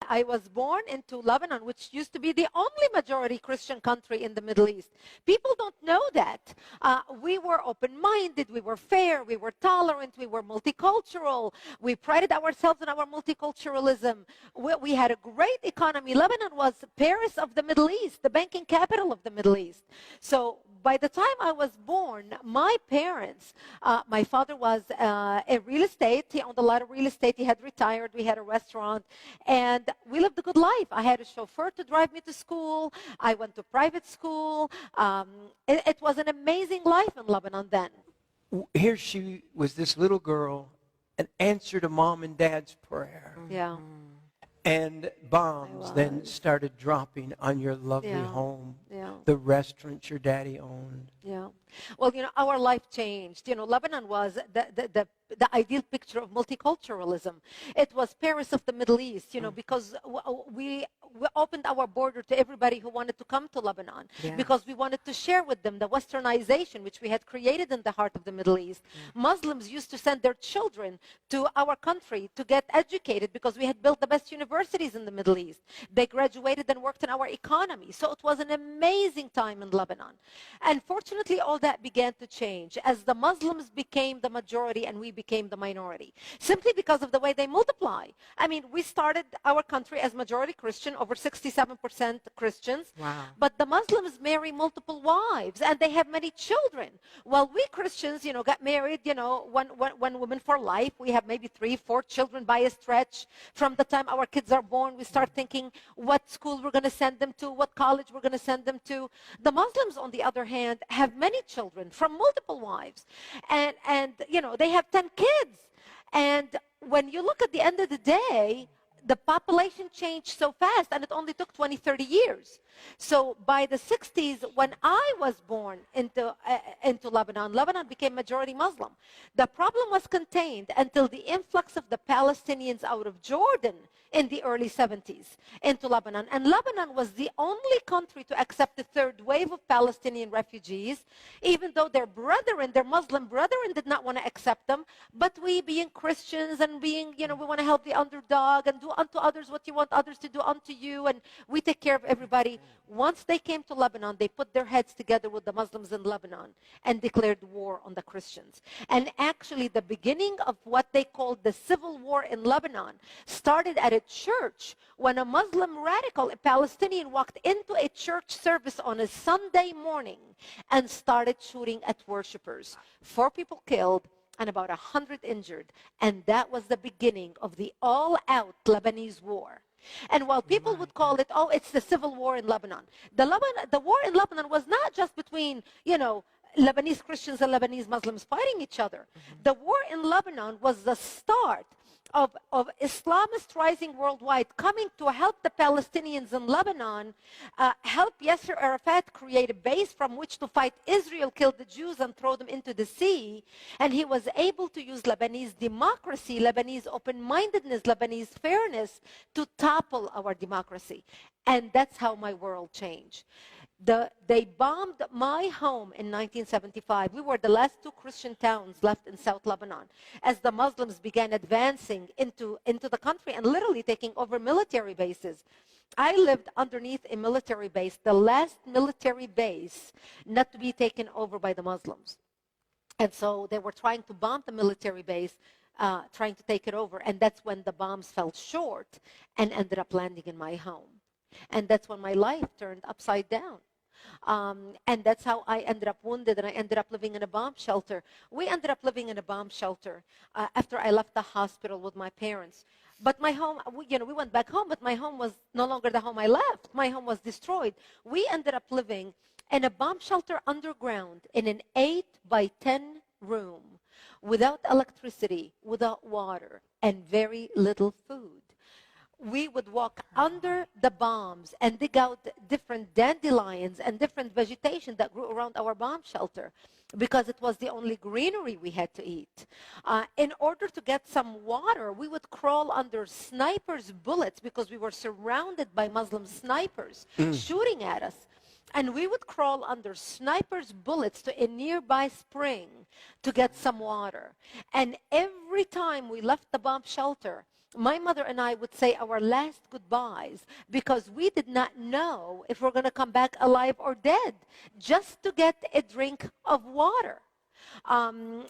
I was born into Lebanon, which used to be the only majority Christian country in the Middle East. People don't know that. We were open-minded, we were fair, we were tolerant, we were multicultural. We prided ourselves on our multiculturalism. We had a great economy. Lebanon was Paris of the Middle East, the banking capital of the Middle East. So by the time I was born, my parents, my father was a real estate. He owned a lot of real estate. He had retired. We had a restaurant. And we lived a good life. I had a chauffeur to drive me to school. I went to private school. It was an amazing life in Lebanon then. Here she was, this little girl, and answered a mom and dad's prayer. Yeah. And bombs then started dropping on your lovely home, the restaurant your daddy owned. Yeah. Well, our life changed. Lebanon was the ideal picture of multiculturalism. It was Paris of the Middle East, because we opened our border to everybody who wanted to come to Lebanon, because we wanted to share with them the westernization which we had created in the heart of the Middle East. Muslims used to send their children to our country to get educated because we had built the best universities in the Middle East. They graduated and worked in our economy. So it was an amazing time in Lebanon. And fortunately, all that began to change as the Muslims became the majority and we became the minority, simply because of the way they multiply. I mean, we started our country as majority Christian, over 67% Christians. Wow. But the Muslims marry multiple wives and they have many children. While we Christians, got married, one woman for life. We have maybe 3-4 children by a stretch. From the time our kids are born, we start thinking what school we're going to send them to, what college we're going to send them to. The Muslims, on the other hand, have many children from multiple wives. And they have 10 kids. And when you look at the end of the day, the population changed so fast, and it only took 20, 30 years. So by the 60s, when I was born into Lebanon, Lebanon became majority Muslim. The problem was contained until the influx of the Palestinians out of Jordan in the early 70s into Lebanon. And Lebanon was the only country to accept the third wave of Palestinian refugees, even though their Muslim brethren did not want to accept them. But we, being Christians and being, we want to help the underdog and do unto others what you want others to do unto you, and we take care of everybody. Once they came to Lebanon, they put their heads together with the Muslims in Lebanon and declared war on the Christians. And actually, the beginning of what they called the civil war in Lebanon started at a church when a Muslim radical, a Palestinian, walked into a church service on a Sunday morning and started shooting at worshipers. 4 people killed and about 100 injured. And that was the beginning of the all-out Lebanese war. And while people would call it, it's the civil war in Lebanon, the war in Lebanon was not just between, Lebanese Christians and Lebanese Muslims fighting each other. The war in Lebanon was the start of Islamists rising worldwide, coming to help the Palestinians in Lebanon, help Yasser Arafat create a base from which to fight Israel, kill the Jews, and throw them into the sea. And he was able to use Lebanese democracy, Lebanese open-mindedness, Lebanese fairness to topple our democracy. And that's how my world changed. They bombed my home in 1975. We were the last 2 Christian towns left in South Lebanon as the Muslims began advancing into the country and literally taking over military bases. I lived underneath a military base, the last military base not to be taken over by the Muslims. And so they were trying to bomb the military base, trying to take it over. And that's when the bombs fell short and ended up landing in my home. And that's when my life turned upside down. And that's how I ended up wounded, and I ended up living in a bomb shelter. We ended up living in a bomb shelter after I left the hospital with my parents. But my home, we went back home, but my home was no longer the home I left. My home was destroyed. We ended up living in a bomb shelter underground in an 8 by 10 room without electricity, without water, and very little food. We would walk under the bombs and dig out different dandelions and different vegetation that grew around our bomb shelter because it was the only greenery we had to eat. In order to get some water, we would crawl under snipers' bullets because we were surrounded by Muslim snipers shooting at us. And we would crawl under snipers' bullets to a nearby spring to get some water. And every time we left the bomb shelter, my mother and I would say our last goodbyes because we did not know if we're going to come back alive or dead, just to get a drink of water.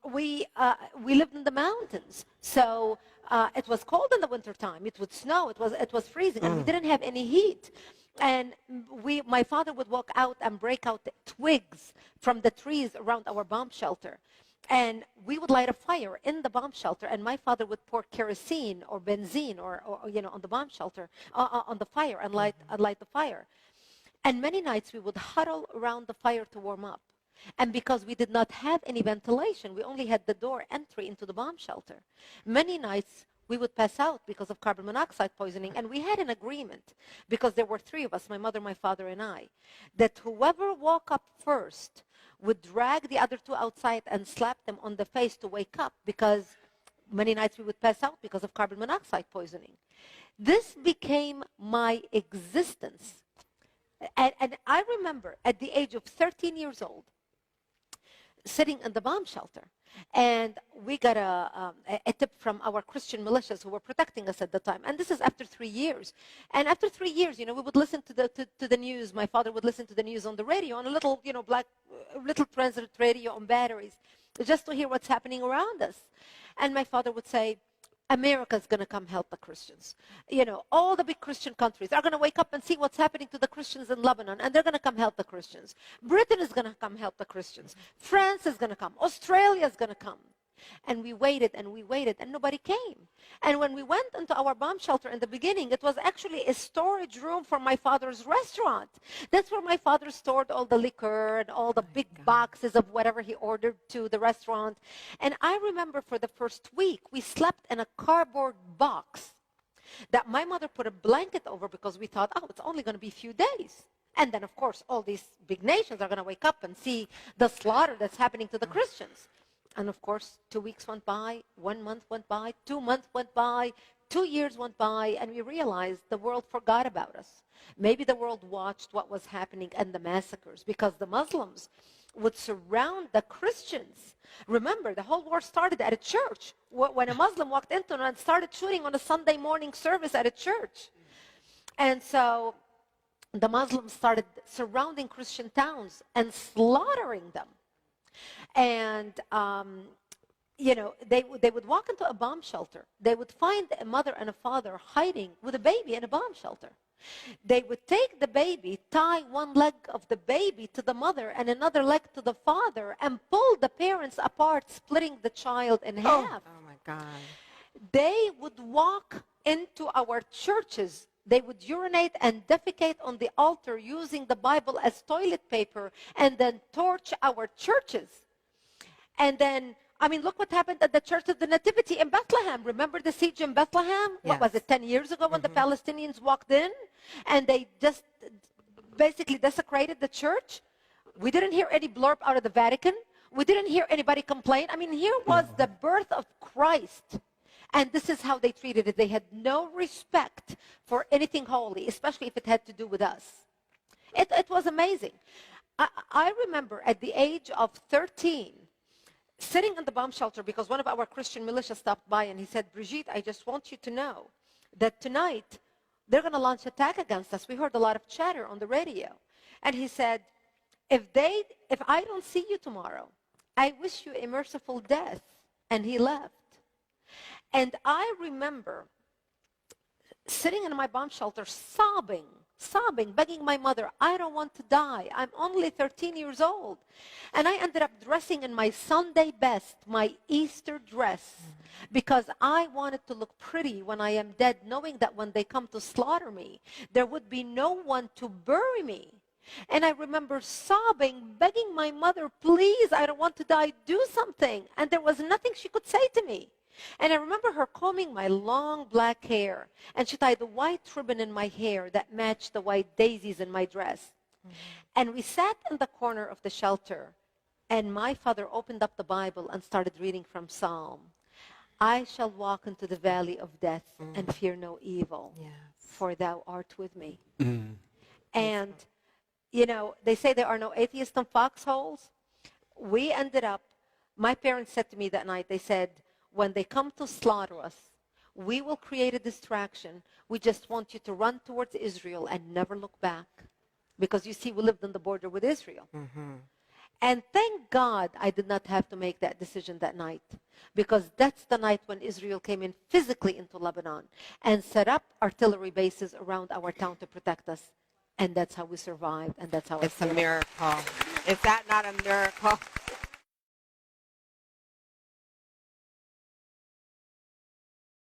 We lived in the mountains, so it was cold in the wintertime. It would snow. It was freezing, and we didn't have any heat. And my father would walk out and break out the twigs from the trees around our bomb shelter. And we would light a fire in the bomb shelter, and my father would pour kerosene or benzene or on the bomb shelter, on the fire, and light the fire. And many nights we would huddle around the fire to warm up. And because we did not have any ventilation, we only had the door entry into the bomb shelter. Many nights we would pass out because of carbon monoxide poisoning. And we had an agreement, because there were 3 of us, my mother, my father, and I, that whoever woke up first would drag the other 2 outside and slap them on the face to wake up, because many nights we would pass out because of carbon monoxide poisoning. This became my existence. And I remember at the age of 13 years old, sitting in the bomb shelter, and we got a tip from our Christian militias who were protecting us at the time. And this is after 3 years. And after 3 years, we would listen to the news. My father would listen to the news on the radio, on a little, little transit radio on batteries, just to hear what's happening around us. And my father would say, America's going to come help the Christians. All the big Christian countries are going to wake up and see what's happening to the Christians in Lebanon, and they're going to come help the Christians. Britain is going to come help the Christians. France is going to come. Australia is going to come. And we waited, and nobody came. And when we went into our bomb shelter in the beginning, it was actually a storage room for my father's restaurant. That's where my father stored all the liquor and all the big boxes of whatever he ordered to the restaurant. And I remember for the first week, we slept in a cardboard box that my mother put a blanket over, because we thought, it's only going to be a few days. And then, of course, all these big nations are going to wake up and see the slaughter that's happening to the Christians. And of course, 2 weeks went by, 1 month went by, 2 months went by, 2 years went by, and we realized the world forgot about us. Maybe the world watched what was happening and the massacres, because the Muslims would surround the Christians. Remember, the whole war started at a church, when a Muslim walked into it and started shooting on a Sunday morning service at a church. And so the Muslims started surrounding Christian towns and slaughtering them. And, they would walk into a bomb shelter. They would find a mother and a father hiding with a baby in a bomb shelter. They would take the baby, tie one leg of the baby to the mother and another leg to the father, and pull the parents apart, splitting the child in half. Oh my God. They would walk into our churches. They would urinate and defecate on the altar using the Bible as toilet paper, and then torch our churches. And then, look what happened at the Church of the Nativity in Bethlehem. Remember the siege in Bethlehem? Yes. What was it, 10 years ago, when the Palestinians walked in and they just basically desecrated the church? We didn't hear any blurb out of the Vatican. We didn't hear anybody complain. Here was the birth of Christ. And this is how they treated it. They had no respect for anything holy, especially if it had to do with us. It was amazing. I remember at the age of 13, sitting in the bomb shelter, because one of our Christian militia stopped by, and he said, Brigitte, I just want you to know that tonight they're going to launch an attack against us. We heard a lot of chatter on the radio. And he said, if I don't see you tomorrow, I wish you a merciful death. And he left. And I remember sitting in my bomb shelter, sobbing, begging my mother, I don't want to die. I'm only 13 years old. And I ended up dressing in my Sunday best, my Easter dress, because I wanted to look pretty when I am dead, knowing that when they come to slaughter me, there would be no one to bury me. And I remember sobbing, begging my mother, please, I don't want to die, do something. And there was nothing she could say to me. And I remember her combing my long black hair, and she tied a white ribbon in my hair that matched the white daisies in my dress. And we sat in the corner of the shelter, and my father opened up the Bible and started reading from Psalm. I shall walk into the valley of death and fear no evil, for thou art with me. And, they say there are no atheists in foxholes. We ended up, my parents said to me that night, they said, when they come to slaughter us, we will create a distraction. We just want you to run towards Israel and never look back. Because you see, we lived on the border with Israel. And thank God I did not have to make that decision that night. Because that's the night when Israel came in physically into Lebanon and set up artillery bases around our town to protect us. And that's how we survived. And that's how it's a miracle. Is that not a miracle?